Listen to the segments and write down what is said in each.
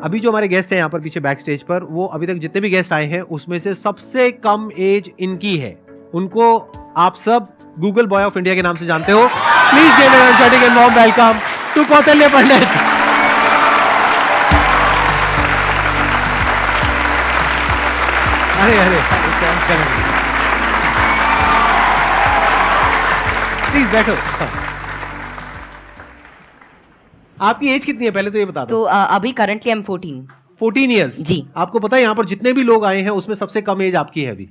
अभी जो हमारे गेस्ट हैं यहाँ पर पीछे बैक स्टेज पर, वो अभी तक जितने भी गेस्ट आए हैं उसमें से सबसे कम एज इनकी है। उनको आप सब गूगल बॉय ऑफ इंडिया के नाम से जानते हो। Please give a energetic and warm welcome to Kautilya Pandit. अरे प्लीज बैठो। आपकी एज कितनी है पहले तो ये बता दो। तो अभी करंटली आई एम 14 ईयर्स जी। आपको पता है यहाँ पर जितने भी लोग आए हैं उसमें सबसे कम एज आपकी है अभी।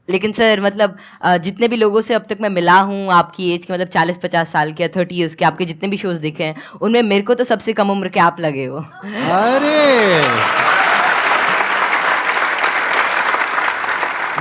लेकिन सर मतलब जितने भी लोगों से अब तक मैं मिला हूँ आपकी एज के, मतलब 40-50 साल के या 30 ईयर्स के, आपके जितने भी शोज देखे हैं उनमें मेरे को तो सबसे कम उम्र के आप लगे हो। अरे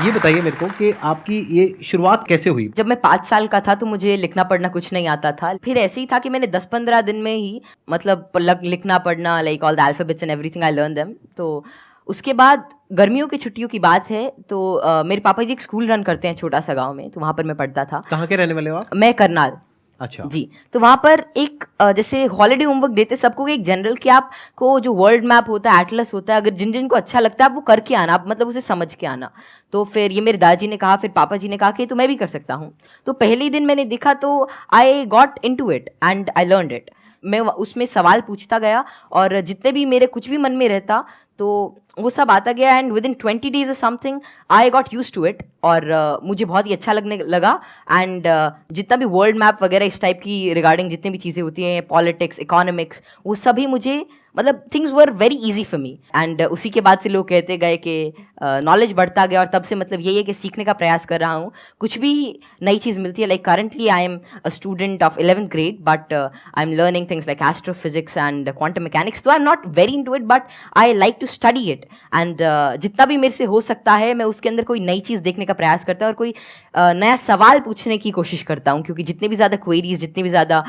ये बताइए मेरे को कि आपकी ये शुरुआत कैसे हुई। जब मैं 5 साल का था तो मुझे लिखना पढ़ना कुछ नहीं आता था। फिर ऐसे ही था कि मैंने 10-15 दिन में ही मतलब लिखना पढ़ना, like all the alphabets and everything I learn them. तो उसके बाद गर्मियों की छुट्टियों की बात है तो मेरे पापा जी एक स्कूल रन करते हैं छोटा सा गांव में, तो वहाँ पर मैं पढ़ता था। कहाँ के रहने वाले हो आप? मैं करनाल। अच्छा जी। तो वहाँ पर एक जैसे हॉलीडे होमवर्क देते सबको एक जनरल कि आपको जो वर्ल्ड मैप होता है, एटलस होता है, अगर जिन जिन को अच्छा लगता है आप वो करके आना, आप मतलब उसे समझ के आना। तो फिर ये मेरे दादाजी ने कहा, फिर पापा जी ने कहा कि तो मैं भी कर सकता हूँ। तो पहले ही दिन मैंने देखा तो I got into it and I learned it. मैं उसमें सवाल पूछता गया और जितने भी मेरे कुछ भी मन में रहता तो वो सब आता गया एंड विद इन 20 डेज और something I got used to it और मुझे बहुत ही अच्छा लगने लगा। एंड जितना भी वर्ल्ड मैप वगैरह इस टाइप की रिगार्डिंग जितनी भी चीज़ें होती हैं, पॉलिटिक्स, इकोनॉमिक्स, वो सभी मुझे मतलब things were very easy for me. And उसी के बाद से लोग कहते गए कि नॉलेज बढ़ता गया और तब से मतलब यही है कि सीखने का प्रयास कर रहा हूँ। कुछ भी नई चीज़ मिलती है, like currently I am a student of 11th grade but I am learning things like astrophysics and quantum mechanics. तो I am not very into it but I like to study it and जितना भी मेरे से हो सकता है मैं उसके अंदर कोई नई चीज़ देखने का प्रयास करता हूँ और कोई नया सवाल पूछने की कोशिश करता हूँ, क्योंकि जितनी भी ज़्यादा क्वेरीज, जितनी भी ज़्यादा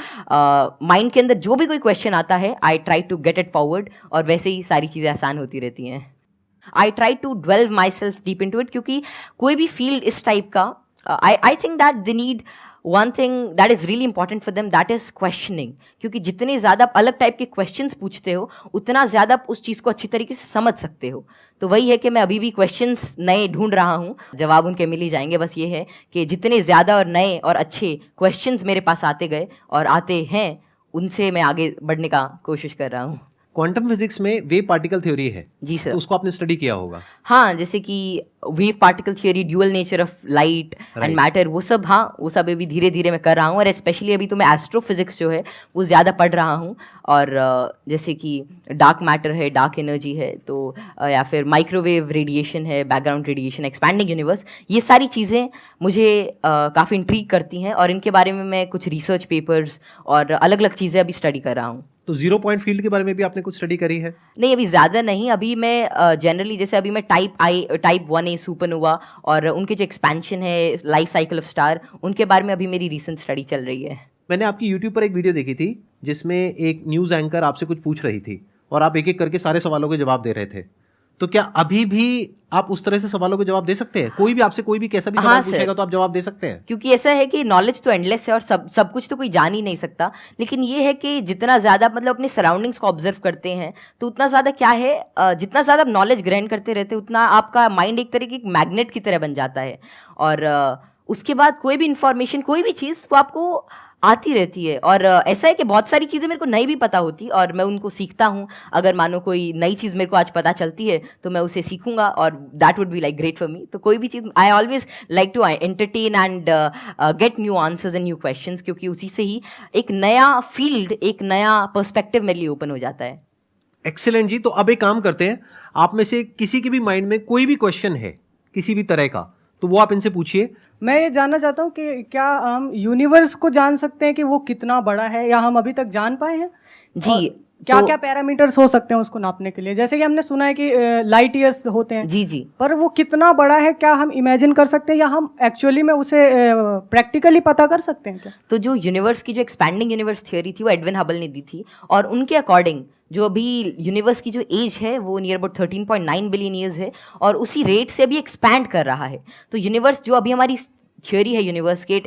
माइंड के अंदर जो भी कोई क्वेश्चन आता है I try to get it forward और वैसे ही सारी चीज़ें आसान होती रहती हैं। I try to delve myself deep into it, क्योंकि कोई भी फील्ड इस टाइप का I think that they need one thing that is really important for them, that is questioning. क्योंकि जितने ज़्यादा आप अलग टाइप के क्वेश्चंस पूछते हो उतना ज़्यादा आप उस चीज़ को अच्छी तरीके से समझ सकते हो। तो वही है कि मैं अभी भी क्वेश्चंस नए ढूंढ रहा हूँ, जवाब उनके मिल ही जाएंगे। बस ये है कि जितने ज़्यादा और नए और अच्छे क्वेश्चंस मेरे पास आते गए और आते हैं उनसे मैं आगे बढ़ने का कोशिश कर रहा हूँ। क्वांटम फिजिक्स में वेव पार्टिकल थ्योरी है जी सर। तो उसको आपने स्टडी किया होगा। हाँ, जैसे कि wave particle theory, dual nature of light and matter, वो सब, हाँ वो सब अभी धीरे धीरे मैं कर रहा हूँ। और स्पेशली अभी तो मैं एस्ट्रोफिजिक्स जो है वो ज़्यादा पढ़ रहा हूँ। और जैसे कि डार्क मैटर है, डार्क एनर्जी है, तो या फिर माइक्रोवेव रेडिएशन है, बैकग्राउंड रेडिएशन, एक्सपैंडिंग यूनिवर्स, ये सारी चीज़ें मुझे काफ़ी इंट्रीग करती हैं और इनके बारे में मैं कुछ रिसर्च पेपर्स और अलग अलग चीज़ें अभी स्टडी कर रहा हूँ। तो जीरो पॉइंट फील्ड के बारे में भी आपने कुछ स्टडी करी है? नहीं, अभी ज़्यादा नहीं। अभी मैं जनरली जैसे अभी मैं टाइप 1A सुपरनोवा और उनके जो एक्सपेंशन है, लाइफ साइकिल ऑफ स्टार, उनके बारे में अभी मेरी रीसेंट स्टडी चल रही है। मैंने आपकी YouTube पर एक वीडियो देखी थी जिसमें एक न्यूज़ एंकर आपसे कुछ पूछ रही थी और आप एक एक करके सारे सवालों के जवाब दे रहे थे। तो क्या अभी भी आप उस तरह से सवालों के जवाब दे सकते हैं? कोई भी आपसे कोई भी कैसा भी सवाल पूछेगा तो आप जवाब दे सकते हैं? क्योंकि ऐसा है कि नॉलेज तो एंडलेस है और सब कुछ तो कोई जान ही नहीं सकता। लेकिन ये है कि जितना ज़्यादा मतलब अपने सराउंडिंग्स को ऑब्जर्व करते हैं तो उतना ज़्यादा क्या है, जितना ज़्यादा आप नॉलेज ग्रहण करते रहते हैं उतना आपका माइंड एक तरह की मैग्नेट की तरह बन जाता है। और उसके बाद कोई भी इंफॉर्मेशन, कोई भी चीज़ वो आपको आती रहती है। और ऐसा है कि बहुत सारी चीज़ें मेरे को नहीं भी पता होती और मैं उनको सीखता हूँ। अगर मानो कोई नई चीज़ मेरे को आज पता चलती है तो मैं उसे सीखूंगा और that would be like great for me. तो कोई भी चीज़ I always like to entertain and get new answers and new questions, क्योंकि उसी से ही एक नया फील्ड, एक नया पर्सपेक्टिव मेरे लिए ओपन हो जाता है। एक्सीलेंट जी। तो अब एक काम करते हैं, आप में से किसी के भी माइंड में कोई भी क्वेश्चन है किसी भी तरह का तो वो आप इनसे पूछिए। मैं ये जानना चाहता हूँ कि क्या हम यूनिवर्स को जान सकते हैं कि वो कितना बड़ा है, या हम अभी तक जान पाए हैं? जी, क्या तो क्या पैरामीटर्स हो सकते हैं उसको नापने के लिए? जैसे कि हमने सुना है कि लाइट ईयर्स होते हैं। जी जी। पर वो कितना बड़ा है, क्या हम इमेजिन कर सकते हैं या हम एक्चुअली में उसे प्रैक्टिकली पता कर सकते हैं क्या? तो जो यूनिवर्स की जो एक्सपैंडिंग यूनिवर्स थ्योरी थी वो एडविन हबल ने दी थी और उनके अकॉर्डिंग जो अभी यूनिवर्स की जो एज है वो नियर अबाउट 13.9 बिलियन ईयर्स है और उसी रेट से अभी एक्सपैंड कर रहा है। तो यूनिवर्स जो अभी हमारी थियोरी है यूनिवर्स के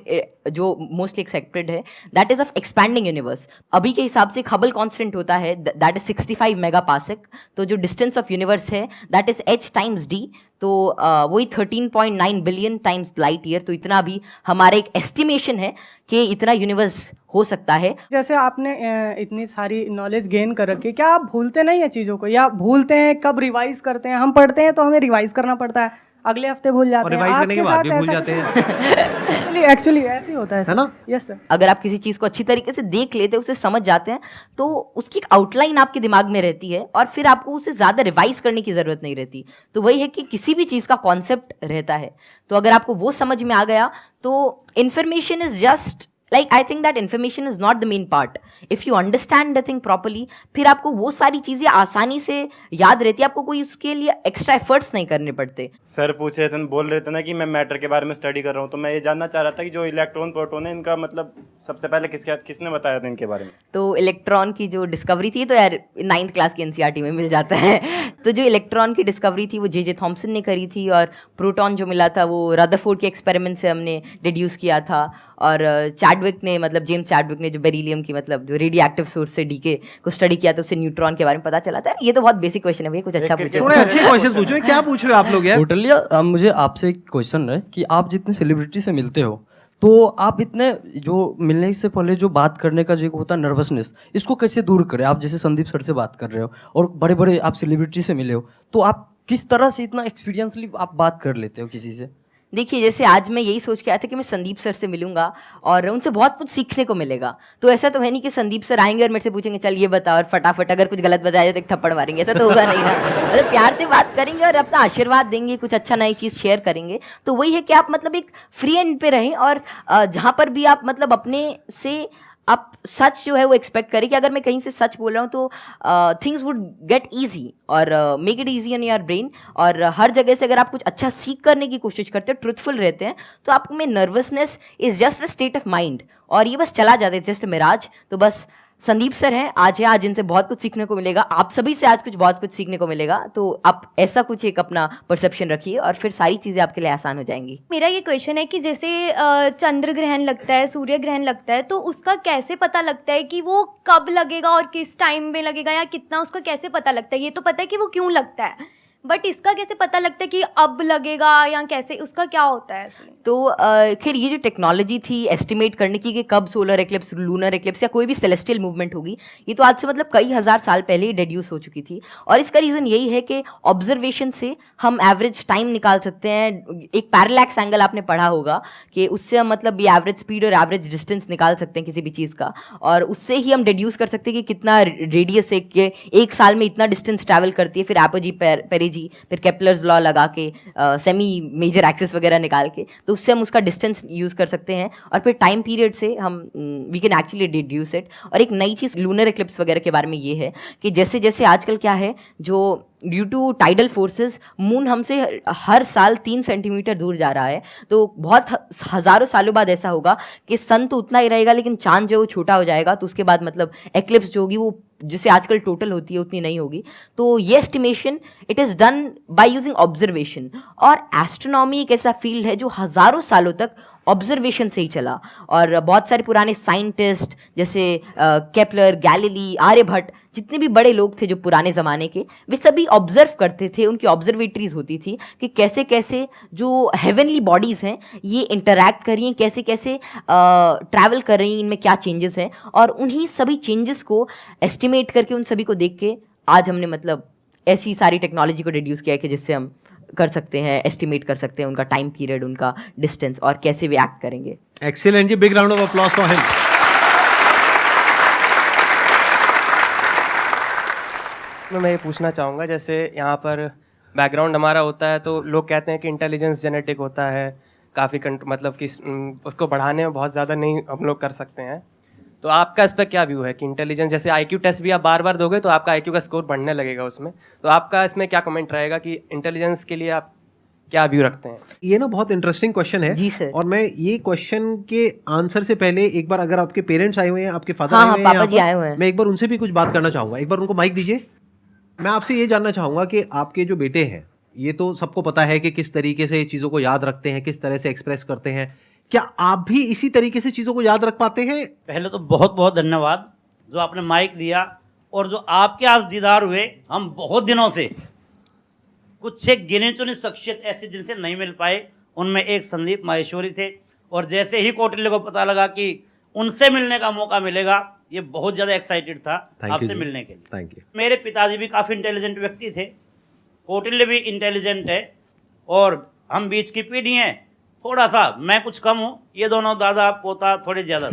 जो मोस्टली एक्सेप्टेड है, that is of expanding universe. अभी के हिसाब से हबल कांस्टेंट होता है दैट इज 65 मेगापास्क। तो जो डिस्टेंस ऑफ यूनिवर्स है that is h times d, तो वही 13.9 बिलियन टाइम्स लाइट ईयर। तो इतना भी हमारा एक एस्टिमेशन है कि इतना यूनिवर्स हो सकता है। जैसे आपने इतनी सारी नॉलेज गेन कर रखी है, क्या आप भूलते नहीं है चीज़ों को, या भूलते हैं? कब रिवाइज करते हैं? हम पढ़ते हैं तो हमें रिवाइज करना पड़ता है, अगले हफ्ते भूल जाते और हैं। रिवाइज करने के आपके बाद साथ भी भूल ऐसा जाते कुछ हैं। एक्चुअली ऐसे ही होता है है ना? Yes sir. अगर आप किसी चीज़ को अच्छी तरीके से देख लेते हैं, उसे समझ जाते हैं, तो उसकी एक आउटलाइन आपके दिमाग में रहती है और फिर आपको उसे ज़्यादा रिवाइज करने की ज़रूरत नहीं रहती। तो वही है कि किसी भी चीज़ का कॉन्सेप्ट रहता है, तो अगर आपको वो समझ में आ गया तो information is just like, I think that information is not the main part. If you understand the thing properly, फिर आपको वो सारी चीज़ें आसानी से याद रहती है, आपको कोई उसके लिए एक्स्ट्रा एफर्ट्स नहीं करने पड़ते। सर पूछ रहे थे, बोल रहे थे ना कि मैं मैटर के बारे में स्टडी कर रहा हूँ, तो मैं ये जानना चाह रहा था कि जो इलेक्ट्रॉन प्रोटॉन है इनका मतलब सबसे पहले किसने बताया था इनके बारे में? तो इलेक्ट्रॉन की जो डिस्कवरी थी, तो यार 9th क्लास की एनसीईआरटी में मिल जाता है। तो जो इलेक्ट्रॉन की डिस्कवरी थी वो जे थॉमसन ने करी थी, और प्रोटॉन जो मिला था वो रदरफोर्ड के एक्सपेरिमेंट से हमने डिड्यूस किया था। और चैडविक ने, मतलब जेम्स चैडविक ने जो बेरिलियम की, मतलब जो रेडियो एक्टिव सोर्स से डीके को स्टडी किया, तो उससे न्यूट्रॉन के बारे में पता चला था। ये तो बहुत बेसिक क्वेश्चन है भैया, कुछ अच्छा पूछो। थोड़े अच्छे क्वेश्चन पूछो। क्या पूछ रहे हो आप लोग यार? टोटली। मुझे आपसे एक क्वेश्चन है कि आप जितने सेलिब्रिटी से मिलते हो, तो आप इतने जो मिलने से पहले जो बात करने का जो होता है नर्वसनेस, इसको कैसे दूर करें? आप जैसे संदीप सर से बात कर रहे हो और बड़े बड़े आप सेलिब्रिटी से मिले हो, तो आप किस तरह से इतना एक्सपीरियंसली आप बात कर लेते हो किसी से? देखिए, जैसे आज मैं यही सोच के आया था कि मैं संदीप सर से मिलूंगा और उनसे बहुत कुछ सीखने को मिलेगा। तो ऐसा तो है नहीं कि संदीप सर आएंगे और मेरे से पूछेंगे चल ये बता, और फटाफट अगर कुछ गलत बताया जाए तो एक थप्पड़ मारेंगे। ऐसा तो होगा नहीं ना। मतलब प्यार से बात करेंगे और अपना आशीर्वाद देंगे, कुछ अच्छा नई चीज़ शेयर करेंगे। तो वही है कि आप मतलब एक फ्री एंड पे रहें, और जहाँ पर भी आप मतलब अपने से आप सच जो है वो एक्सपेक्ट करें कि अगर मैं कहीं से सच बोल रहा हूँ तो थिंग्स वुड गेट ईजी, और make it easy in your brain. और हर जगह से अगर आप कुछ अच्छा सीख करने की कोशिश करते हो, ट्रुथफुल रहते हैं, तो आप में nervousness is just a state of mind, और ये बस चला जाता है, जस्ट मिराज। तो बस संदीप सर हैं, आज इनसे बहुत कुछ सीखने को मिलेगा, आप सभी से आज बहुत कुछ सीखने को मिलेगा। तो आप ऐसा कुछ एक अपना परसेप्शन रखिए और फिर सारी चीज़ें आपके लिए आसान हो जाएंगी। मेरा ये क्वेश्चन है कि जैसे चंद्र ग्रहण लगता है, सूर्य ग्रहण लगता है, तो उसका कैसे पता लगता है कि वो कब लगेगा और किस टाइम में लगेगा, या कितना, उसका कैसे पता लगता है? ये तो पता है कि वो क्यों लगता है, बट इसका कैसे पता लगता है कि अब लगेगा, या कैसे, उसका क्या होता है? तो खैर ये जो टेक्नोलॉजी थी एस्टिमेट करने की कि कब सोलर एक्लिप्स, लूनर एक्लिप्स या कोई भी सेलेस्टियल मूवमेंट होगी, ये तो आज से मतलब कई हज़ार साल पहले ही डेड्यूस हो चुकी थी। और इसका रीज़न यही है कि ऑब्जर्वेशन से हम एवरेज टाइम निकाल सकते हैं। एक पैरेलैक्स एंगल आपने पढ़ा होगा कि उससे हम मतलब ये एवरेज स्पीड और एवरेज डिस्टेंस निकाल सकते हैं किसी भी चीज़ का, और उससे ही हम डेड्यूस कर सकते हैं कि कितना रेडियस है, कि एक साल में इतना डिस्टेंस ट्रैवल करती है। फिर एपोजी पेरेजी, फिर केपलर्स लॉ लगा के सेमी मेजर एक्सिस वगैरह निकाल के, तो उससे हम उसका डिस्टेंस यूज़ कर सकते हैं, और फिर टाइम पीरियड से हम we can actually deduce it. और एक नई चीज़ लूनर एक्लिप्स वगैरह के बारे में ये है कि जैसे जैसे आजकल क्या है, जो due to tidal forces moon हमसे हर साल 3 सेंटीमीटर दूर जा रहा है। तो बहुत हज़ारों सालों बाद ऐसा होगा कि सन तो उतना ही रहेगा, लेकिन चांद जो छोटा हो जाएगा, तो उसके बाद मतलब एक्लिप्स जो होगी वो जिसे आजकल टोटल होती है उतनी नहीं होगी। तो ये estimation it is done by using observation. और एस्ट्रोनॉमी एक ऐसा फील्ड है जो हज़ारों सालों तक ऑब्जर्वेशन से ही चला, और बहुत सारे पुराने साइंटिस्ट जैसे केपलर, गैलीली, आर्यभट्ट, जितने भी बड़े लोग थे जो पुराने ज़माने के, वे सभी ऑब्जर्व करते थे। उनकी ऑब्जर्वेटरीज होती थी कि कैसे कैसे जो हेवनली बॉडीज़ हैं ये इंटरैक्ट कर रही हैं, कैसे कैसे ट्रैवल कर रही हैं, इनमें क्या चेंजेस हैं, और उन्हीं सभी चेंजेस को एस्टिमेट करके, उन सभी को देख के आज हमने मतलब ऐसी सारी टेक्नोलॉजी को डिड्यूस किया है कि जिससे हम कर सकते हैं, एस्टिमेट कर सकते हैं उनका टाइम पीरियड, उनका डिस्टेंस, और कैसे वे एक्ट करेंगे। Excellent ji, big round of applause for him. मैं ये पूछना चाहूँगा, जैसे यहाँ पर बैकग्राउंड हमारा होता है तो लोग कहते हैं कि इंटेलिजेंस जेनेटिक होता है, काफ़ी मतलब कि उसको बढ़ाने में बहुत ज़्यादा नहीं हम लोग कर सकते हैं। तो आपका इस पर क्या व्यू है कि इंटेलिजेंस, जैसे IQ टेस्ट भी आप बार बार दोगे तो आपका IQ का स्कोर बढ़ने लगेगा उसमें, तो आपका इसमें क्या कमेंट रहेगा कि इंटेलिजेंस के लिए आप क्या व्यू रखते हैं? ये ना बहुत इंटरेस्टिंग क्वेश्चन है जी सर। और मैं ये क्वेश्चन के आंसर से पहले एक बार, अगर आपके पेरेंट्स आए हुए हैं, आपके फादर हाँ, आए हुए हैं, पापा जी आए हुए हैं, मैं एक बार उनसे भी कुछ बात करना चाहूंगा। एक बार उनको माइक दीजिए। मैं आपसे ये जानना चाहूंगा कि आपके जो बेटे हैं ये तो सबको पता है कि किस तरीके से चीज़ों को याद रखते हैं, किस तरह से एक्सप्रेस करते हैं। क्या आप भी इसी तरीके से चीज़ों को याद रख पाते हैं? पहले तो बहुत बहुत धन्यवाद जो आपने माइक दिया, और जो आपके आज दीदार हुए। हम बहुत दिनों से कुछ एक गिने चुने शख्सियत ऐसे जिनसे नहीं मिल पाए, उनमें एक संदीप माहेश्वरी थे, और जैसे ही कौटिल्य को पता लगा कि उनसे मिलने का मौका मिलेगा, ये बहुत ज़्यादा एक्साइटेड था आपसे मिलने के लिए। Thank you. मेरे पिताजी भी काफ़ी इंटेलिजेंट व्यक्ति थे, कौटिल्य भी इंटेलिजेंट है, और हम बीच की पीढ़ी हैं। थोड़ा सा मैं कुछ कम हूँ, ये दोनों दादा पोता थोड़े ज़्यादा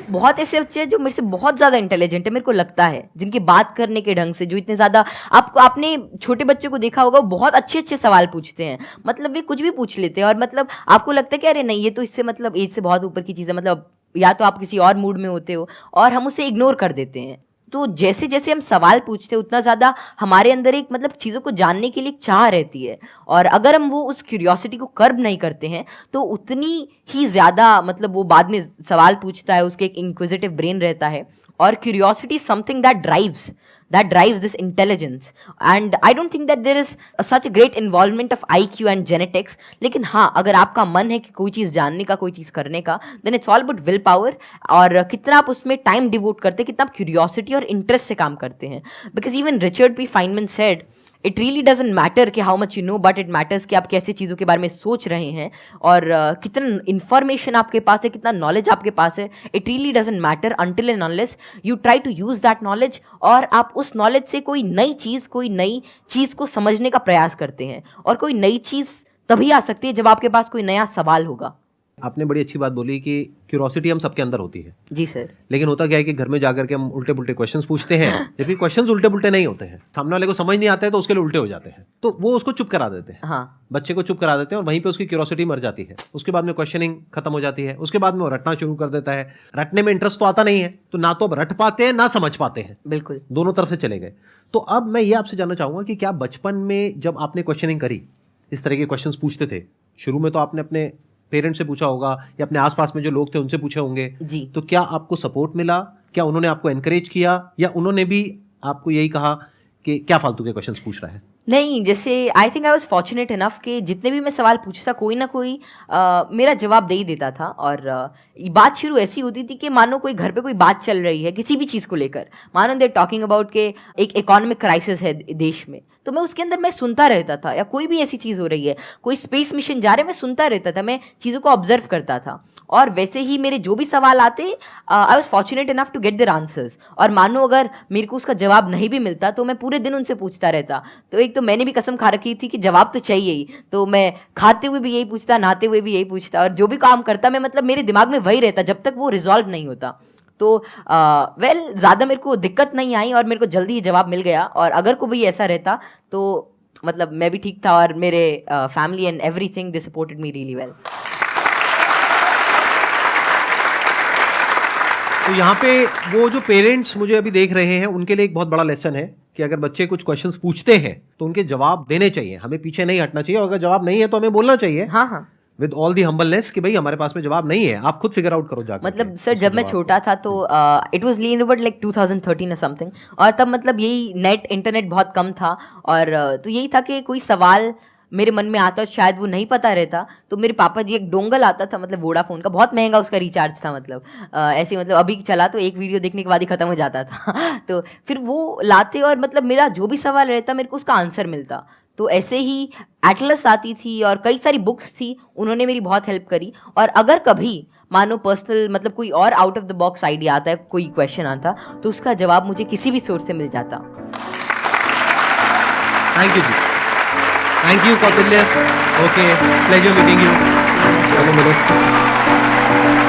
बहुत ऐसे बच्चे हैं जो मेरे से बहुत ज़्यादा इंटेलिजेंट है, मेरे को लगता है, जिनकी बात करने के ढंग से, जो इतने ज़्यादा, आपने छोटे बच्चे को देखा होगा, वो बहुत अच्छे अच्छे सवाल पूछते हैं, मतलब वे कुछ भी पूछ लेते हैं, और मतलब आपको लगता है कि अरे नहीं, ये तो इससे मतलब एज से बहुत ऊपर की चीज़ है, मतलब या तो आप किसी और मूड में होते हो, और हम उसे इग्नोर कर देते हैं। तो जैसे जैसे हम सवाल पूछते हैं, उतना ज़्यादा हमारे अंदर एक मतलब चीज़ों को जानने के लिए एक चाह रहती है, और अगर हम वो उस क्यूरियोसिटी को कर्ब नहीं करते हैं, तो उतनी ही ज़्यादा मतलब वो बाद में सवाल पूछता है, उसके एक इंक्विजिटिव ब्रेन रहता है, और curiosity something that drives this intelligence, and I don't think that there is such a great involvement of IQ and genetics. लेकिन हाँ, अगर आपका मन है कि कोई चीज़ जानने का, कोई चीज़ करने का, then it's all about will power, और कितना आप उसमें टाइम डिवोट करते हैं, कितना आप क्यूरियोसिटी और इंटरेस्ट से काम करते हैं। Because even Richard P Feynman said, it really doesn't matter कि how much you know, but it matters कि आप कैसी चीज़ों के बारे में सोच रहे हैं, और कितना इन्फॉर्मेशन आपके पास है, कितना नॉलेज आपके पास है। It really doesn't matter until and unless you try to use that knowledge, और आप उस नॉलेज से कोई नई चीज़ को समझने का प्रयास करते हैं। और कोई नई चीज़ तभी आ सकती है जब आपके पास कोई नया सवाल होगा। आपने बड़ी अच्छी बात बोली कि क्यूरोसिटी हम सबके अंदर होती है। जी सर। लेकिन होता क्या है कि घर में जाकर के हम उल्टे पुल्टे क्वेश्चंस पूछते हैं, जबकि क्वेश्चंस उल्टे पुल्टे नहीं होते हैं। सामने वाले को समझ नहीं आता है तो उसके लिए उल्टे हो जाते हैं, तो वो उसको चुप करा देते हैं। हाँ, बच्चे को चुप करा देते हैं, और वहीं पे उसकी क्यूरोसिटी मर जाती है। उसके बाद में क्वेश्चनिंग खत्म हो जाती है, उसके बाद में वो रटना शुरू कर देता है। रटने में इंटरेस्ट तो आता नहीं है, तो ना तो अब रट पाते हैं ना समझ पाते हैं, बिल्कुल दोनों तरफ से चले गए। तो अब मैं ये आपसे जानना चाहूंगा कि क्या बचपन में जब आपने क्वेश्चनिंग करी, इस तरह के क्वेश्चंस पूछते थे, शुरू में तो आपने अपने पेरेंट्स से पूछा होगा या अपने आसपास में जो लोग थे उनसे पूछे होंगे जी। तो क्या आपको सपोर्ट मिला? क्या उन्होंने आपको एनकरेज किया, या उन्होंने भी आपको यही कहा कि क्या फालतू के क्वेश्चंस पूछ रहा है? नहीं, जैसे I think I was fortunate enough कि जितने भी मैं सवाल पूछता, कोई ना कोई मेरा जवाब दे ही देता था। और बात शुरू ऐसी होती थी कि मानो कोई घर पे कोई बात चल रही है किसी भी चीज़ को लेकर, मानो दे टॉकिंग अबाउट के एक इकोनॉमिक क्राइसिस है देश में, तो मैं उसके अंदर मैं सुनता रहता था, या कोई भी ऐसी चीज़ हो रही है, कोई स्पेस मिशन जा रहे, मैं सुनता रहता था, मैं चीज़ों को ऑब्जर्व करता था। और वैसे ही मेरे जो भी सवाल आते, I was fortunate enough to get their answers. और मानो अगर मेरे को उसका जवाब नहीं भी मिलता तो मैं पूरे दिन उनसे पूछता रहता। तो एक तो मैंने भी कसम खा रखी थी कि जवाब तो चाहिए ही, तो मैं खाते हुए भी यही पूछता, नहाते हुए भी यही पूछता, और जो भी काम करता मैं मतलब मेरे दिमाग में वही रहता जब तक वो रिजॉल्व नहीं होता। तो ज़्यादा मेरे को दिक्कत नहीं आई, और मेरे को जल्दी ही जवाब मिल गया। और अगर कोई ऐसा रहता तो मतलब मैं भी ठीक था, और मेरे family and everything they supported me really well. तो यहाँ पे वो जो पेरेंट्स मुझे अभी देख रहे हैं, उनके लिए एक बहुत बड़ा लेसन है कि अगर बच्चे कुछ क्वेश्चंस पूछते हैं तो उनके जवाब देने चाहिए, हमें पीछे नहीं हटना चाहिए। और अगर जवाब नहीं है तो हमें बोलना चाहिए, हाँ, विद ऑल दी हम्बलनेस कि भाई हमारे पास में जवाब नहीं है, आप खुद फिगर आउट करो जाकर। मतलब सर जब मैं छोटा था तो it was lean about like 2013 और समथिंग, और तब मतलब यही इंटरनेट बहुत कम था, और तो यही था कि कोई सवाल मेरे मन में आता, शायद वो नहीं पता रहता, तो मेरे पापा जी एक डोंगल आता था, मतलब वोडाफोन का, बहुत महंगा उसका रिचार्ज था, मतलब ऐसे मतलब अभी चला तो एक वीडियो देखने के बाद ही ख़त्म हो जाता था तो फिर वो लाते, और मतलब मेरा जो भी सवाल रहता मेरे को उसका आंसर मिलता। तो ऐसे ही एटलस आती थी और कई सारी बुक्स थी, उन्होंने मेरी बहुत हेल्प करी। और अगर कभी मानो पर्सनल मतलब कोई और out of the box idea आता है, कोई क्वेश्चन आता, तो उसका जवाब मुझे किसी भी सोर्स से मिल जाता। Thank you ji, thank you Kautilya. Okay, pleasure meeting you. चलो मिलो।